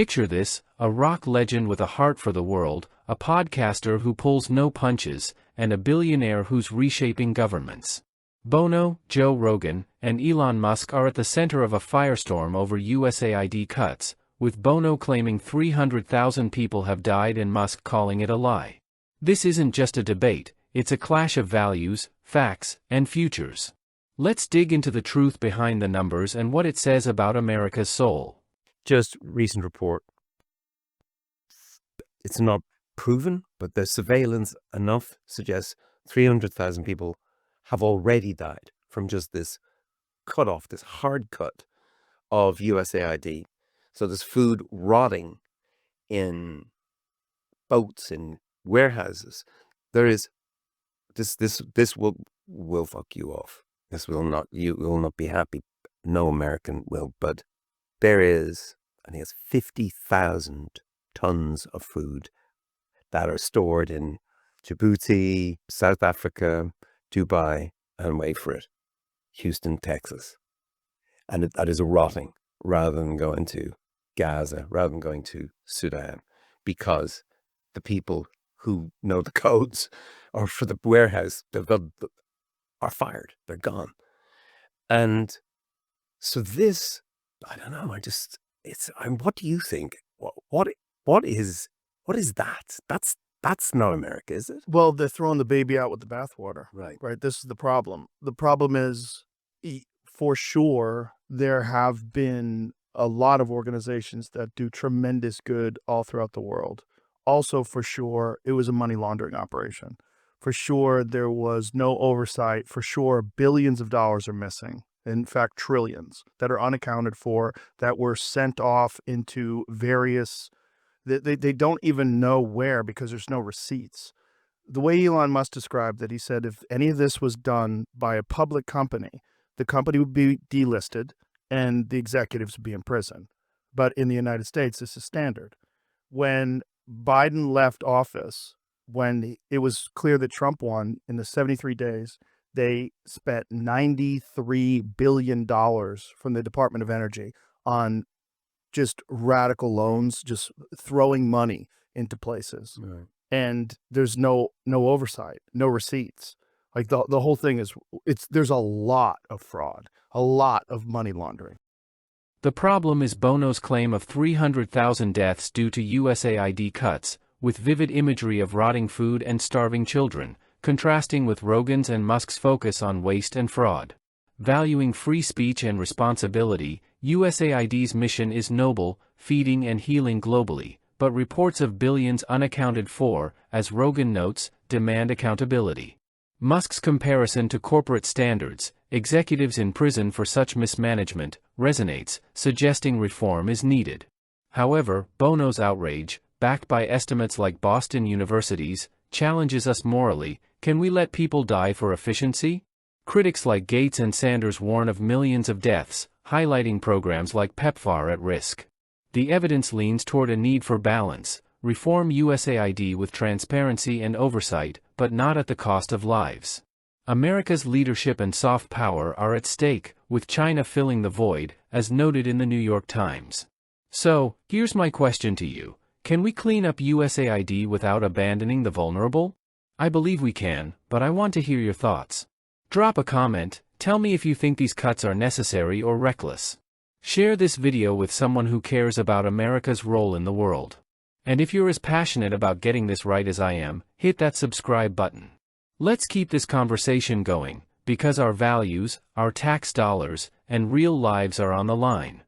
Picture this, a rock legend with a heart for the world, a podcaster who pulls no punches, and a billionaire who's reshaping governments. Bono, Joe Rogan, and Elon Musk are at the center of a firestorm over USAID cuts, with Bono claiming 300,000 people have died and Musk calling it a lie. This isn't just a debate, it's a clash of values, facts, and futures. Let's dig into the truth behind the numbers and what it says about America's soul. Just recent report. It's not proven, but the surveillance enough suggests 300,000 people have already died from just this cut-off, this hard cut of USAID. So there's food rotting in boats, in warehouses. There is this will fuck you off. You will not be happy. No American will, but there is, I think it's 50,000 tons of food that are stored in Djibouti, South Africa, Dubai, and wait for it, Houston, Texas. And that is rotting rather than going to Gaza, rather than going to Sudan, because the people who know the codes or for the warehouse are fired. They're gone. And so this, I don't know, what do you think? What is that? That's not America, is it? Well, they're throwing the baby out with the bathwater. Right. Right. This is the problem. The problem is, for sure, there have been a lot of organizations that do tremendous good all throughout the world. Also, for sure, it was a money laundering operation. For sure, there was no oversight. For sure, billions of dollars are missing. In fact, trillions that are unaccounted for, that were sent off into various, they don't even know where because there's no receipts. The way Elon Musk described it, he said if any of this was done by a public company, the company would be delisted and the executives would be in prison. But in the United States, this is standard. When Biden left office, when it was clear that Trump won, in the 73 days, they spent $93 billion from the Department of Energy on just radical loans, just throwing money into places. Right. And there's no oversight, no receipts. Like the whole thing is, there's a lot of fraud, a lot of money laundering. The problem is Bono's claim of 300,000 deaths due to USAID cuts, with vivid imagery of rotting food and starving children, contrasting with Rogan's and Musk's focus on waste and fraud. Valuing free speech and responsibility, USAID's mission is noble, feeding and healing globally, but reports of billions unaccounted for, as Rogan notes, demand accountability. Musk's comparison to corporate standards, executives in prison for such mismanagement, resonates, suggesting reform is needed. However, Bono's outrage, backed by estimates like Boston University's, challenges us morally. Can we let people die for efficiency? Critics like Gates and Sanders warn of millions of deaths, highlighting programs like PEPFAR at risk. The evidence leans toward a need for balance. Reform USAID with transparency and oversight, but not at the cost of lives. America's leadership and soft power are at stake, with China filling the void, as noted in the New York Times. So, here's my question to you. Can we clean up USAID without abandoning the vulnerable? I believe we can, but I want to hear your thoughts. Drop a comment, tell me if you think these cuts are necessary or reckless. Share this video with someone who cares about America's role in the world. And if you're as passionate about getting this right as I am, hit that subscribe button. Let's keep this conversation going, because our values, our tax dollars, and real lives are on the line.